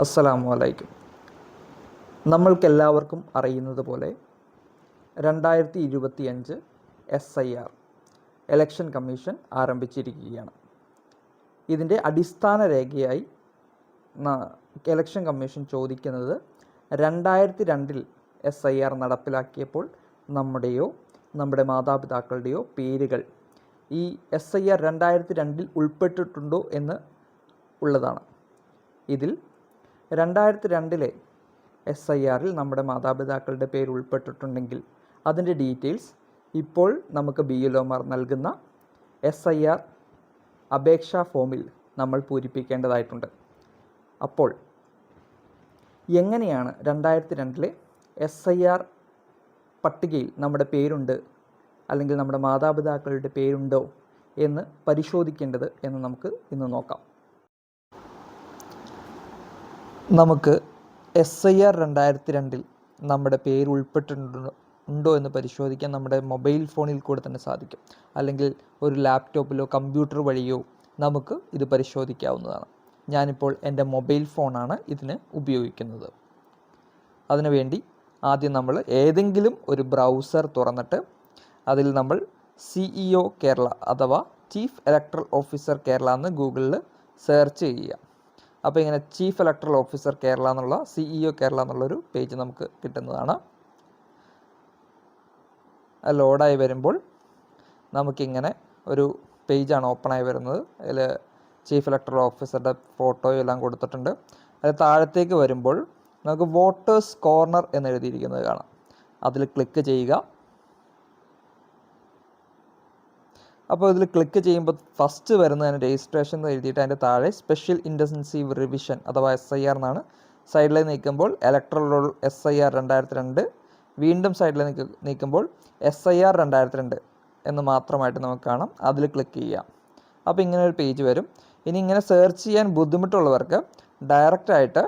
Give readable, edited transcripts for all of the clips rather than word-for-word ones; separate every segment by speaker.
Speaker 1: അസ്സലാമു അലൈക്കും. നമ്മൾക്കെല്ലാവർക്കും അറിയുന്നത് പോലെ 2025 SIR ഇലക്ഷൻ കമ്മീഷൻ ആരംഭിച്ചിരിക്കുകയാണ്. ഇതിൻ്റെ അടിസ്ഥാന രേഖയായി ഇലക്ഷൻ കമ്മീഷൻ ചോദിക്കുന്നത് 2002 SIR നടപ്പിലാക്കിയപ്പോൾ നമ്മുടെ മാതാപിതാക്കളുടെയോ പേരുകൾ ഈ SIR 2002 ഉൾപ്പെട്ടിട്ടുണ്ടോ എന്ന് ഉള്ളതാണ്. ഇതിൽ 2002 SIRൽ നമ്മുടെ മാതാപിതാക്കളുടെ പേര് ഉൾപ്പെട്ടിട്ടുണ്ടെങ്കിൽ അതിൻ്റെ ഡീറ്റെയിൽസ് ഇപ്പോൾ നമുക്ക് BLOമാർ നൽകുന്ന SIR അപേക്ഷാ ഫോമിൽ നമ്മൾ പൂരിപ്പിക്കേണ്ടതായിട്ടുണ്ട്. അപ്പോൾ എങ്ങനെയാണ് 2002 SIR പട്ടികയിൽ നമ്മുടെ പേരുണ്ട് അല്ലെങ്കിൽ നമ്മുടെ മാതാപിതാക്കളുടെ പേരുണ്ടോ എന്ന് പരിശോധിക്കേണ്ടത് എന്ന് നമുക്ക് ഇന്ന് നോക്കാം. നമുക്ക് SIR 2002 നമ്മുടെ പേര് ഉൾപ്പെട്ടിട്ടുണ്ടോ എന്ന് പരിശോധിക്കാൻ നമ്മുടെ മൊബൈൽ ഫോണിൽ കൂടെ തന്നെ സാധിക്കും. അല്ലെങ്കിൽ ഒരു ലാപ്ടോപ്പിലോ കമ്പ്യൂട്ടർ വഴിയോ നമുക്ക് ഇത് പരിശോധിക്കാവുന്നതാണ്. ഞാനിപ്പോൾ എൻ്റെ മൊബൈൽ ഫോണാണ് ഇതിന് ഉപയോഗിക്കുന്നത്. അതിനുവേണ്ടി ആദ്യം നമ്മൾ ഏതെങ്കിലും ഒരു ബ്രൗസർ തുറന്നിട്ട് അതിൽ നമ്മൾ CEO കേരള അഥവാ ചീഫ് ഇലക്ടറൽ ഓഫീസർ കേരള എന്ന് ഗൂഗിളിൽ സെർച്ച് ചെയ്യുക. അപ്പോൾ ഇങ്ങനെ ചീഫ് ഇലക്ടറൽ ഓഫീസർ കേരള എന്നുള്ള CEO കേരള എന്നുള്ളൊരു പേജ് നമുക്ക് കിട്ടുന്നതാണ്. ലോഡായി വരുമ്പോൾ നമുക്കിങ്ങനെ ഒരു പേജാണ് ഓപ്പണായി വരുന്നത്. അതിൽ ചീഫ് ഇലക്ടറൽ ഓഫീസറുടെ ഫോട്ടോയും എല്ലാം കൊടുത്തിട്ടുണ്ട്. അത് താഴത്തേക്ക് വരുമ്പോൾ നമുക്ക് വോട്ടേഴ്സ് കോർണർ എന്ന് എഴുതിയിരിക്കുന്നത് കാണാം. അതിൽ ക്ലിക്ക് ചെയ്യുക. അപ്പോൾ ഇതിൽ ക്ലിക്ക് ചെയ്യുമ്പോൾ ഫസ്റ്റ് വരുന്നതിന് രജിസ്ട്രേഷൻ എന്ന് എഴുതിയിട്ട് അതിൻ്റെ താഴെ സ്പെഷ്യൽ ഇൻറ്റൻസീവ് റിവിഷൻ അഥവാ SIR എന്നാണ്. സൈഡിൽ നീക്കുമ്പോൾ ഇലക്ട്രൽ റോൾ SIR 2002, വീണ്ടും സൈഡിൽ നീക്കുമ്പോൾ SIR 2002 എന്ന് മാത്രമായിട്ട് നമുക്ക് കാണാം. അതിൽ ക്ലിക്ക് ചെയ്യാം. അപ്പോൾ ഇങ്ങനെ ഒരു പേജ് വരും. ഇനി ഇങ്ങനെ സെർച്ച് ചെയ്യാൻ ബുദ്ധിമുട്ടുള്ളവർക്ക് ഡയറക്റ്റായിട്ട്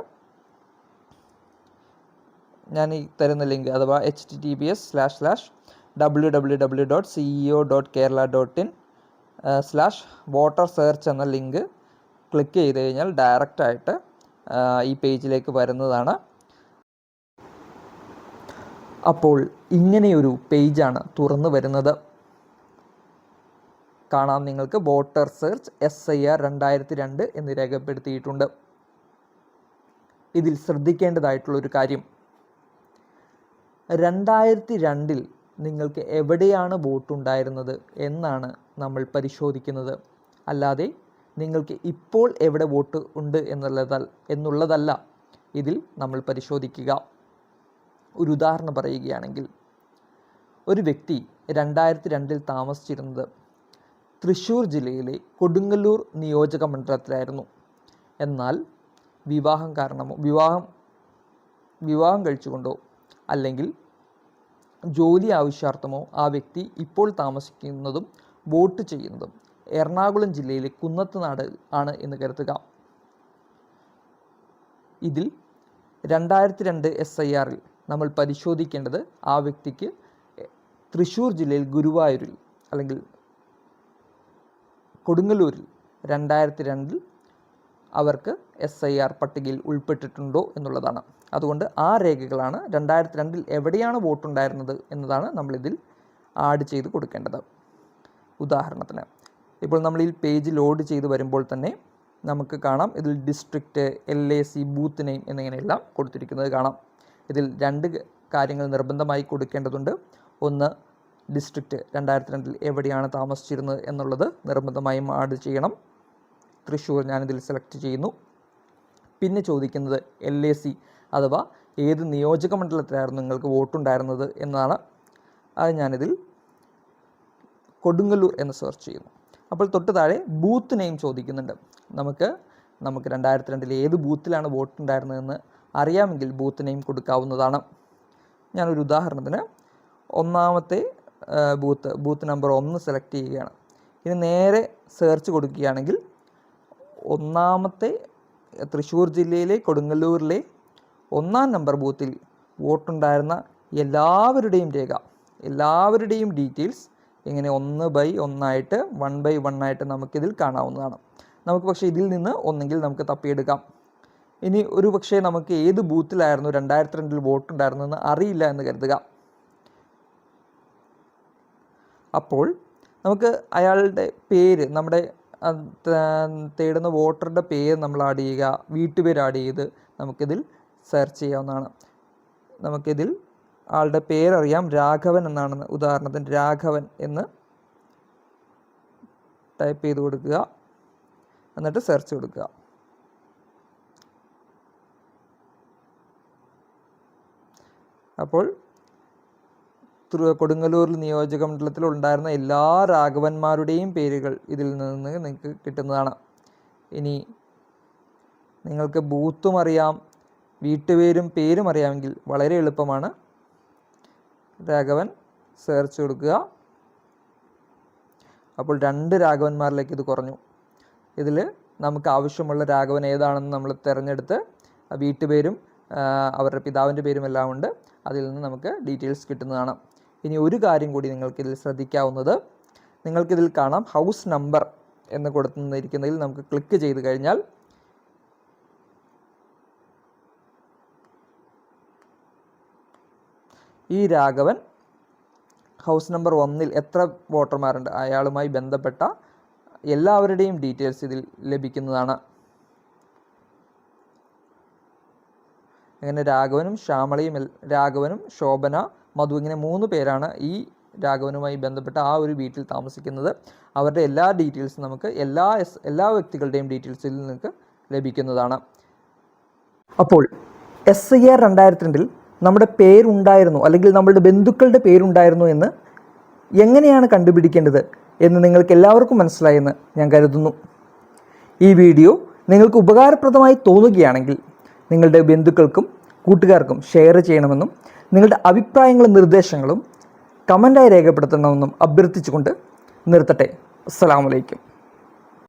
Speaker 1: ഞാൻ ഈ തരുന്ന ലിങ്ക് അഥവാ https://www.ceo.kerala.in/voter search എന്ന ലിങ്ക് ക്ലിക്ക് ചെയ്ത് കഴിഞ്ഞാൽ ഡയറക്റ്റായിട്ട് ഈ പേജിലേക്ക് വരുന്നതാണ്. അപ്പോൾ ഇങ്ങനെയൊരു പേജാണ് തുറന്നു വരുന്നത്. കാണാം, നിങ്ങൾക്ക് വോട്ടർ സെർച്ച് SIR 2002 എന്ന് രേഖപ്പെടുത്തിയിട്ടുണ്ട്. ഇതിൽ ശ്രദ്ധിക്കേണ്ടതായിട്ടുള്ളൊരു കാര്യം, 2002 നിങ്ങൾക്ക് എവിടെയാണ് വോട്ടുണ്ടായിരുന്നത് എന്നാണ് നമ്മൾ പരിശോധിക്കുന്നത്. അല്ലാതെ നിങ്ങൾക്ക് ഇപ്പോൾ എവിടെ വോട്ട് ഉണ്ട് എന്നുള്ളതല്ല ഇതിൽ നമ്മൾ പരിശോധിക്കുക. ഒരു ഉദാഹരണം പറയുകയാണെങ്കിൽ, ഒരു വ്യക്തി 2002 താമസിച്ചിരുന്നത് തൃശ്ശൂർ ജില്ലയിലെ കൊടുങ്ങല്ലൂർ നിയോജക മണ്ഡലത്തിലായിരുന്നു. എന്നാൽ വിവാഹം കഴിച്ചുകൊണ്ടോ അല്ലെങ്കിൽ ജോലി ആവശ്യാർത്ഥമോ ആ വ്യക്തി ഇപ്പോൾ താമസിക്കുന്നതും വോട്ട് ചെയ്യുന്നതും എറണാകുളം ജില്ലയിലെ കുന്നത്തുനാട് ആണ് എന്ന് കരുതുക. ഇതിൽ 2002 SIRൽ നമ്മൾ പരിശോധിക്കേണ്ടത് ആ വ്യക്തിക്ക് തൃശ്ശൂർ ജില്ലയിൽ ഗുരുവായൂരിൽ അല്ലെങ്കിൽ കൊടുങ്ങല്ലൂരിൽ 2002 അവർക്ക് SIR പട്ടികയിൽ ഉൾപ്പെട്ടിട്ടുണ്ടോ എന്നുള്ളതാണ്. അതുകൊണ്ട് ആ രേഖകളാണ് 2002 എവിടെയാണ് വോട്ടുണ്ടായിരുന്നത് എന്നതാണ് നമ്മളിതിൽ ആഡ് ചെയ്ത് കൊടുക്കേണ്ടത്. ഉദാഹരണത്തിന് ഇപ്പോൾ നമ്മൾ ഈ പേജ് ലോഡ് ചെയ്ത് വരുമ്പോൾ തന്നെ നമുക്ക് കാണാം, ഇതിൽ ഡിസ്ട്രിക്റ്റ്, LAC, ബൂത്ത് നെയിം എന്നിങ്ങനെയെല്ലാം കൊടുത്തിരിക്കുന്നത് കാണാം. ഇതിൽ 2 കാര്യങ്ങൾ നിർബന്ധമായി കൊടുക്കേണ്ടതുണ്ട്. ഒന്ന്, ഡിസ്ട്രിക്റ്റ് 2002 എവിടെയാണ് താമസിച്ചിരുന്നത് എന്നുള്ളത് നിർബന്ധമായും ആഡ് ചെയ്യണം. തൃശ്ശൂർ ഞാനിതിൽ സെലക്ട് ചെയ്യുന്നു. പിന്നെ ചോദിക്കുന്നത് LAC അഥവാ ഏത് നിയോജക മണ്ഡലത്തിലായിരുന്നു നിങ്ങൾക്ക് വോട്ടുണ്ടായിരുന്നത് എന്നതാണ്. അത് ഞാനിതിൽ കൊടുങ്ങല്ലൂർ എന്ന് സെർച്ച് ചെയ്യുന്നു. അപ്പോൾ തൊട്ട് താഴെ ബൂത്ത് നെയിം ചോദിക്കുന്നുണ്ട്. നമുക്ക് 2002 ഏത് ബൂത്തിലാണ് വോട്ടുണ്ടായിരുന്നതെന്ന് അറിയാമെങ്കിൽ ബൂത്ത് നെയിം കൊടുക്കാവുന്നതാണ്. ഞാനൊരു ഉദാഹരണത്തിന് ഒന്നാമത്തെ ബൂത്ത് നമ്പർ 1 സെലക്ട് ചെയ്യുകയാണ്. ഇനി നേരെ സെർച്ച് കൊടുക്കുകയാണെങ്കിൽ ഒന്നാമത്തെ തൃശ്ശൂർ ജില്ലയിലെ കൊടുങ്ങല്ലൂരിലെ 1-ാം നമ്പർ ബൂത്തിൽ വോട്ടുണ്ടായിരുന്ന എല്ലാവരുടെയും ഡീറ്റെയിൽസ് ഇങ്ങനെ 1/1 ആയിട്ട് നമുക്കിതിൽ കാണാവുന്നതാണ്. നമുക്ക് പക്ഷേ ഇതിൽ നിന്ന് ഒന്നെങ്കിൽ നമുക്ക് തപ്പിയെടുക്കാം. ഇനി ഒരു പക്ഷേ നമുക്ക് ഏത് ബൂത്തിലായിരുന്നു 2002 വോട്ടുണ്ടായിരുന്നതെന്ന് അറിയില്ല എന്ന് കരുതുക. അപ്പോൾ നമുക്ക് അയാളുടെ പേര്, നമ്മുടെ തേടുന്ന വോട്ടറുടെ പേര് നമ്മൾ ആഡ് ചെയ്യുക, വീട്ടുപേര് ആഡ് ചെയ്ത് നമുക്കിതിൽ സെർച്ച് ചെയ്യാവുന്നതാണ്. നമുക്കിതിൽ ആളുടെ പേരറിയാം, രാഘവൻ എന്നാണെന്ന്. ഉദാഹരണത്തിന് രാഘവൻ എന്ന് ടൈപ്പ് ചെയ്ത് കൊടുക്കുക, എന്നിട്ട് സെർച്ച് കൊടുക്കുക. അപ്പോൾ കൊടുങ്ങല്ലൂർ നിയോജക മണ്ഡലത്തിൽ ഉണ്ടായിരുന്ന എല്ലാ രാഘവന്മാരുടെയും പേരുകൾ ഇതിൽ നിന്ന് നിങ്ങൾക്ക് കിട്ടുന്നതാണ്. ഇനി നിങ്ങൾക്ക് ബൂത്തും അറിയാം, വീട്ടുപേരും പേരും അറിയാമെങ്കിൽ വളരെ എളുപ്പമാണ്. രാഘവൻ സെർച്ച് കൊടുക്കുക. അപ്പോൾ 2 രാഘവന്മാരിലേക്ക് ഇത് കുറഞ്ഞു. ഇതിൽ നമുക്ക് ആവശ്യമുള്ള രാഘവൻ ഏതാണെന്ന് നമ്മൾ തിരഞ്ഞെടുത്ത് വീട്ടുപേരും അവരുടെ പിതാവിൻ്റെ പേരും എല്ലാം ഉണ്ട്, അതിൽ നിന്ന് നമുക്ക് ഡീറ്റെയിൽസ് കിട്ടുന്നതാണ്. ഇനി ഒരു കാര്യം കൂടി നിങ്ങൾക്കിതിൽ ശ്രദ്ധിക്കാവുന്നത്, നിങ്ങൾക്കിതിൽ കാണാം ഹൗസ് നമ്പർ എന്ന് കൊടുത്തിരിക്കുന്നതിൽ നമുക്ക് ക്ലിക്ക് ചെയ്ത് കഴിഞ്ഞാൽ ഈ രാഘവൻ ഹൗസ് നമ്പർ 1-ൽ എത്ര വോട്ടർമാരുണ്ട്, അയാളുമായി ബന്ധപ്പെട്ട എല്ലാവരുടെയും ഡീറ്റെയിൽസ് ഇതിൽ ലഭിക്കുന്നതാണ്. അങ്ങനെ രാഘവനും ശ്യാമളയും, രാഘവനും ശോഭന, മധു, ഇങ്ങനെ 3 പേരാണ് ഈ രാഘവനുമായി ബന്ധപ്പെട്ട ആ ഒരു വീട്ടിൽ താമസിക്കുന്നത്. അവരുടെ എല്ലാ ഡീറ്റെയിൽസും നമുക്ക് എല്ലാ വ്യക്തികളുടെയും ഡീറ്റെയിൽസിൽ നിങ്ങൾക്ക് ലഭിക്കുന്നതാണ്. അപ്പോൾ SIR 2002-ൽ നമ്മുടെ പേരുണ്ടായിരുന്നു അല്ലെങ്കിൽ നമ്മളുടെ ബന്ധുക്കളുടെ പേരുണ്ടായിരുന്നു എന്ന് എങ്ങനെയാണ് കണ്ടുപിടിക്കേണ്ടത് എന്ന് നിങ്ങൾക്ക് എല്ലാവർക്കും മനസ്സിലായെന്ന് ഞാൻ കരുതുന്നു. ഈ വീഡിയോ നിങ്ങൾക്ക് ഉപകാരപ്രദമായി തോന്നുകയാണെങ്കിൽ നിങ്ങളുടെ ബന്ധുക്കൾക്കും കൂട്ടുകാർക്കും ഷെയർ ചെയ്യണമെന്നും നിങ്ങളുടെ അഭിപ്രായങ്ങളും നിർദ്ദേശങ്ങളും കമൻ്റായി രേഖപ്പെടുത്തണമെന്നും അഭ്യർത്ഥിച്ചുകൊണ്ട് നിർത്തട്ടെ. അസ്സലാമു അലൈക്കും.